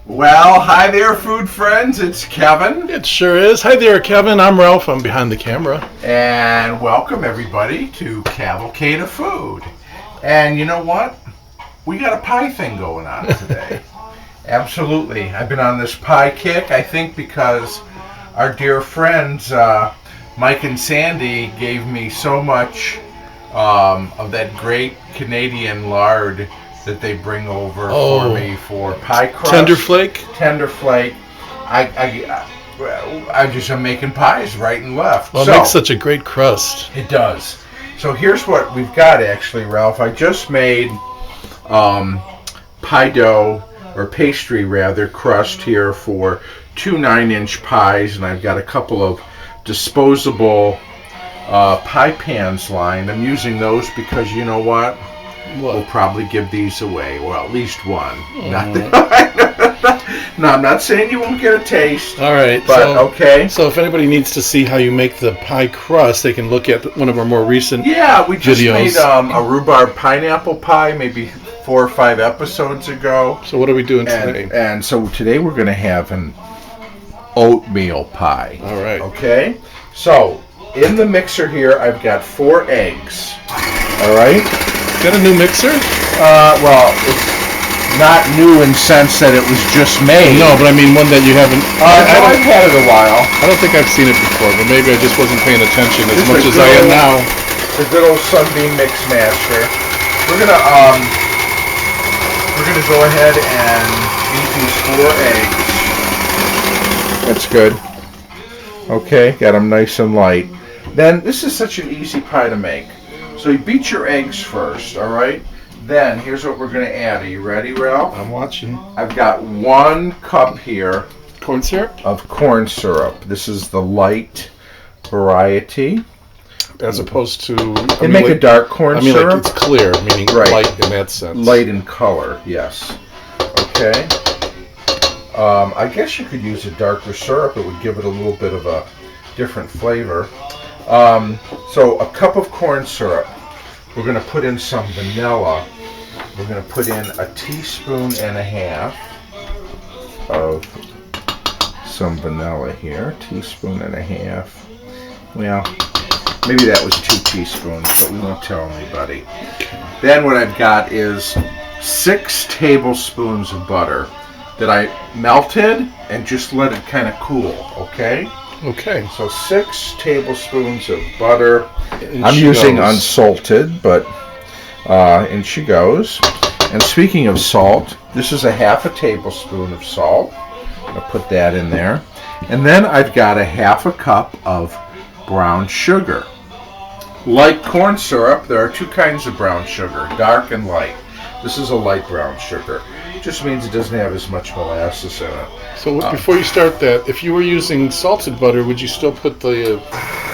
Well, hi there, food friends. It's Kevin. It sure is. Hi there, Kevin. I'm Ralph. I'm behind the camera. And welcome, everybody, to Cavalcade of Food. And you know what? We got a pie thing going on today. Absolutely. I've been on this pie kick, I think, because our dear friends, Mike and Sandy, gave me so much of that great Canadian lard that they bring over for me for pie crust. Tender flake? Tender flake. I just am making pies right and left. Well, it makes such a great crust. It does. So here's what we've got, actually, Ralph. I just made pie dough, or pastry rather, crust here for 2 9-inch pies, and I've got a couple of disposable pie pans lined. I'm using those because, you know what? We'll probably give these away. Well, at least one. No, I'm not saying you won't get a taste. All right. But, okay. So if anybody needs to see how you make the pie crust, they can look at one of our more recent we just videos. Made a rhubarb pineapple pie maybe 4 or 5 episodes ago. So what are we doing today? And so today we're going to have an oatmeal pie. All right. Okay? So, in the mixer here, I've got 4 eggs. All right? Is that a new mixer? Well, it's not new in sense that it was just made. No, but I mean one that you haven't... I've had it a while. I don't think I've seen it before, but maybe I just wasn't paying attention as much as I am now. The good old Sunbeam Mix Master. We're gonna go ahead and beat these 4 eggs. That's good. Okay, got them nice and light. Then this is such an easy pie to make. So you beat your eggs first, all right? Then here's what we're going to add. Are you ready, Ralph? I'm watching. I've got 1 cup here. Corn syrup? Of corn syrup. This is the light variety. As opposed to... They make a dark corn syrup. Like it's clear, meaning light in that sense. Light in color, yes. Okay. I guess you could use a darker syrup. It would give it a little bit of a different flavor. So a cup of corn syrup. We're going to put in some vanilla. We're going to put in a teaspoon and a half of some vanilla here. Teaspoon and a half. Well, maybe that was 2 teaspoons, but we won't tell anybody. Then what I've got is 6 tablespoons of butter that I melted and just let it kind of cool, okay? Okay. So 6 tablespoons of butter. I'm using unsalted, but in she goes. And speaking of salt, this is a 1/2 tablespoon of salt. I'm going to put that in there. And then I've got a 1/2 cup of brown sugar. Like corn syrup, there are 2 kinds of brown sugar, dark and light. This is a light brown sugar. It just means it doesn't have as much molasses in it. So before you start that, if you were using salted butter, would you still put the...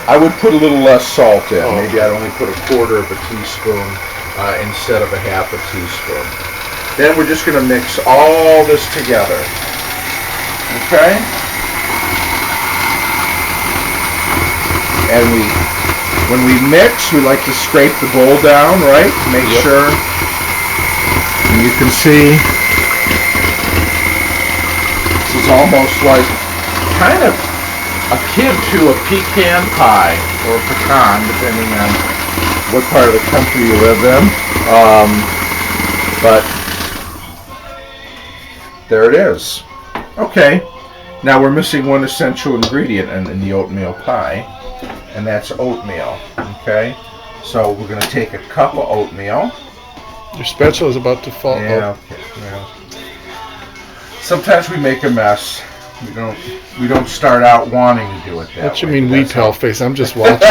I would put a little less salt in. Maybe I'd only put 1/4 teaspoon instead of a 1/2 teaspoon. Then we're just going to mix all this together. Okay? And when we mix, we like to scrape the bowl down, right? To make sure. And you can see this is almost like kind of akin to a pecan pie or a pecan, depending on what part of the country you live in. But there it is. Okay, now we're missing one essential ingredient in the oatmeal pie, and that's oatmeal. Okay, so we're going to take a cup of oatmeal. Your spatula is about to fall. Yeah. Okay. Yeah. Sometimes we make a mess. We don't start out wanting to do it that way. What you mean, we pal face? I'm just watching.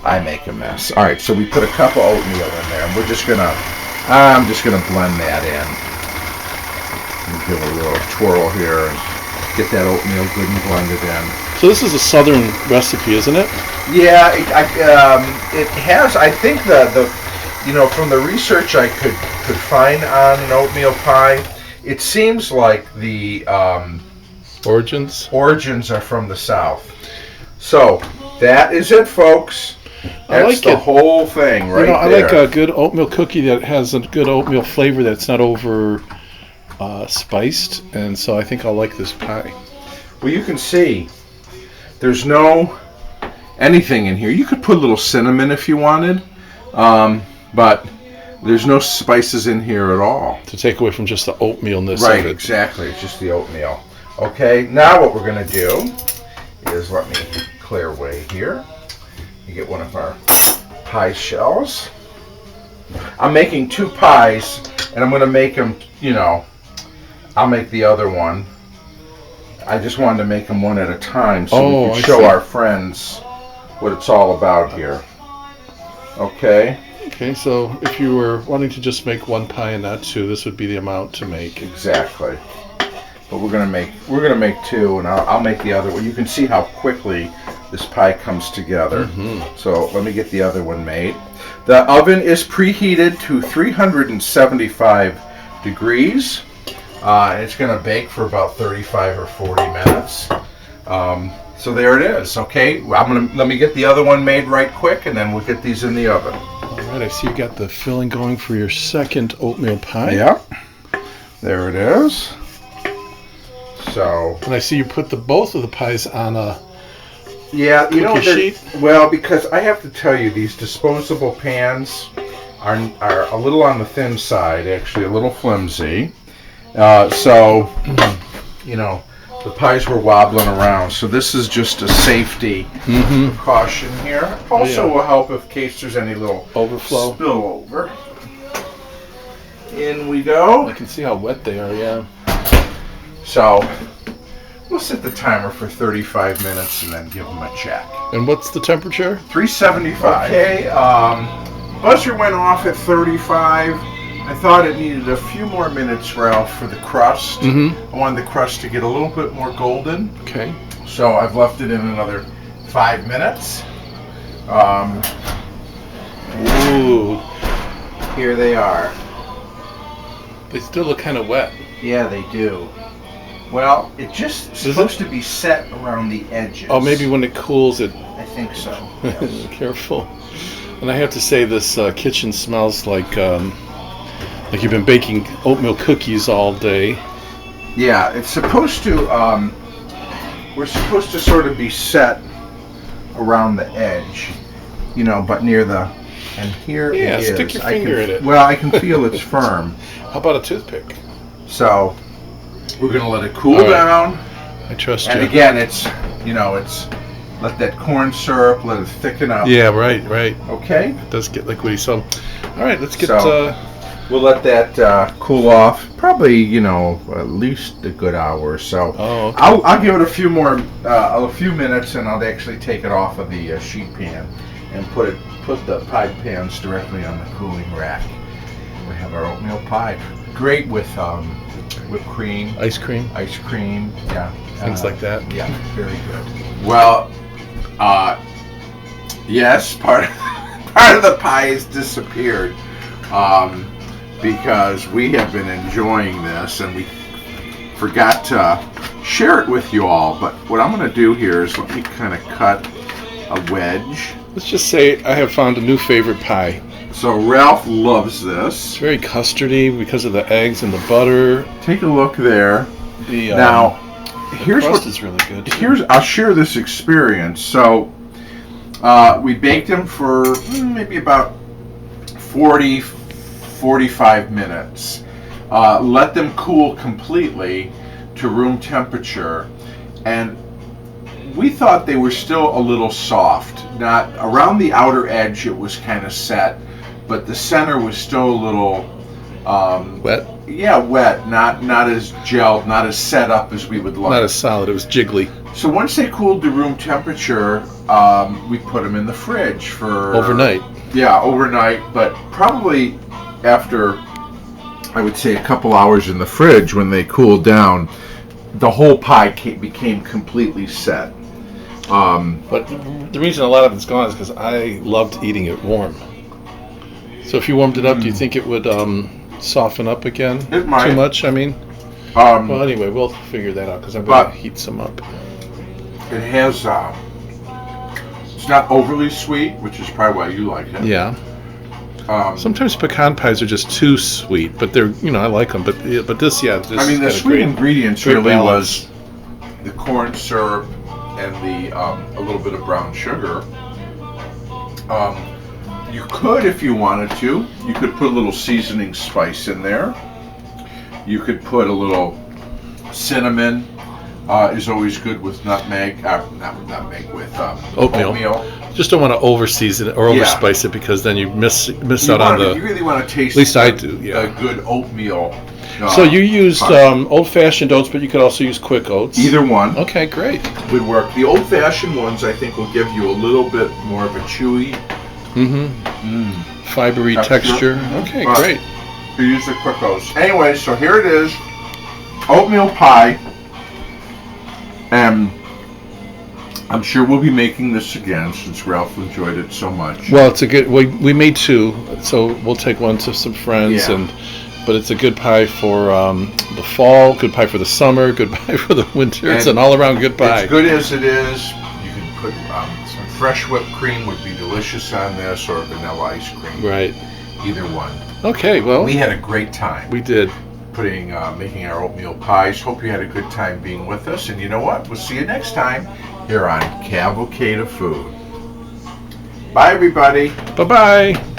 I make a mess. All right, so we put a cup of oatmeal in there, and I'm just gonna blend that in. Give it a little twirl here and get that oatmeal good and blended in. So this is a southern recipe, isn't it? Yeah, it has. I think from the research I could find on an oatmeal pie, it seems like the origins are from the south. So that is it, folks. That's the whole thing right there. I like a good oatmeal cookie that has a good oatmeal flavor that's not over spiced, and so I think I'll like this pie. Well, you can see there's no anything in here. You could put a little cinnamon if you wanted, but there's no spices in here at all. To take away from just the oatmealness Right, of it. exactly. It's just the oatmeal. Okay, now what we're going to do is, let me clear away here. You get one of our pie shells. I'm making 2 pies, and I'm going to make them, I'll make the other one. I just wanted to make them one at a time so we could show our friends what it's all about here. Okay? Okay, so if you were wanting to just make 1 pie and not 2, this would be the amount to make. Exactly. But we're gonna make 2, and I'll make the other one. You can see how quickly this pie comes together. Mm-hmm. So let me get the other one made. The oven is preheated to 375 degrees. And it's gonna bake for about 35 or 40 minutes. So there it is. Okay, let me get the other one made right quick, and then we'll get these in the oven. All right, I see you got the filling going for your second oatmeal pie. Yep. There it is. So. And I see you put both of the pies on a cookie sheet. Well, because I have to tell you, these disposable pans are a little on the thin side, actually a little flimsy. So, the pies were wobbling around. So this is just a safety precaution here. Also will help in case there's any little overflow, spillover. In we go. I can see how wet they are, yeah. So we'll set the timer for 35 minutes and then give them a check. And what's the temperature? 375. Okay, buzzer went off at 35. I thought it needed a few more minutes, Ralph, for the crust. I wanted the crust to get a little bit more golden. Okay. So I've left it in another 5 minutes. Ooh. Here they are. They still look kind of wet. Yeah, they do. Well, it's just supposed to be set around the edges. Oh, maybe when it cools it. I think so. Yes. Careful. And I have to say, this kitchen smells like you've been baking oatmeal cookies all day. Yeah, it's supposed to. We're supposed to sort of be set around the edge, but near the. And here it is. Yeah, stick your finger in it. Well, I can feel it's firm. How about a toothpick? So we're gonna let it cool down. I trust you. And again, it's let that corn syrup, let it thicken up. Yeah, right. Okay. It does get liquidy. So, all right, let's get. We'll let that cool off. Probably at least a good hour or so. Oh. Okay. I'll give it a few minutes, and I'll actually take it off of the sheet pan and put the pie pans directly on the cooling rack. We have our oatmeal pie. Great with whipped cream, ice cream, yeah, things like that. Yeah, very good. Well, yes, part of the pie has disappeared because we have been enjoying this, and we forgot to share it with you all. But what I'm going to do here is let me kind of cut a wedge. Let's just say I have found a new favorite pie. So Ralph loves this. It's very custardy because of the eggs and the butter. Take a look there. Now, here's crust is really good. I'll share this experience. So we baked them for maybe about 45 minutes. Let them cool completely to room temperature, and we thought they were still a little soft. Not around the outer edge, it was kind of set, but the center was still a little wet. Yeah, wet. Not as gelled, not as set up as we would like. Not as solid. It was jiggly. So once they cooled to room temperature, we put them in the fridge for overnight. Yeah, overnight. But probably after, I would say, a couple hours in the fridge, when they cooled down, the whole pie became completely set. But the reason a lot of it's gone is because I loved eating it warm. So if you warmed it up, do you think it would soften up again? It might. Too much, I mean? Well, anyway, we'll figure that out because I'm going to heat some up. It has, it's not overly sweet, which is probably why you like it. Yeah. Sometimes pecan pies are just too sweet, but they're, I like them. But this, this I mean, the had a sweet ingredients great really balance. was the corn syrup and the a little bit of brown sugar. You could, if you wanted to, you could put a little seasoning spice in there. You could put a little cinnamon. Is always good with nutmeg. Not with nutmeg, with oatmeal. Just don't want to over season it or over spice it, because then you miss out on the. You really want to taste. At least I do. Yeah. A good oatmeal. So you used old-fashioned oats, but you could also use quick oats. Either one. Okay, great. Would work. The old-fashioned ones, I think, will give you a little bit more of a chewy, fibery texture. Okay, great. You use the quick oats. Anyway, so here it is, oatmeal pie. And I'm sure we'll be making this again since Ralph enjoyed it so much. Well, it's a good. We made two, so we'll take one to some friends, but it's a good pie for the fall, good pie for the summer, good pie for the winter. It's an all-around good pie. As good as it is, you can put some fresh whipped cream would be delicious on this, or vanilla ice cream. Right. Either one. Okay. Well, we had a great time. We did. Making our oatmeal pies. Hope you had a good time being with us. And you know what? We'll see you next time here on Cavalcade of Food. Bye, everybody. Bye-bye.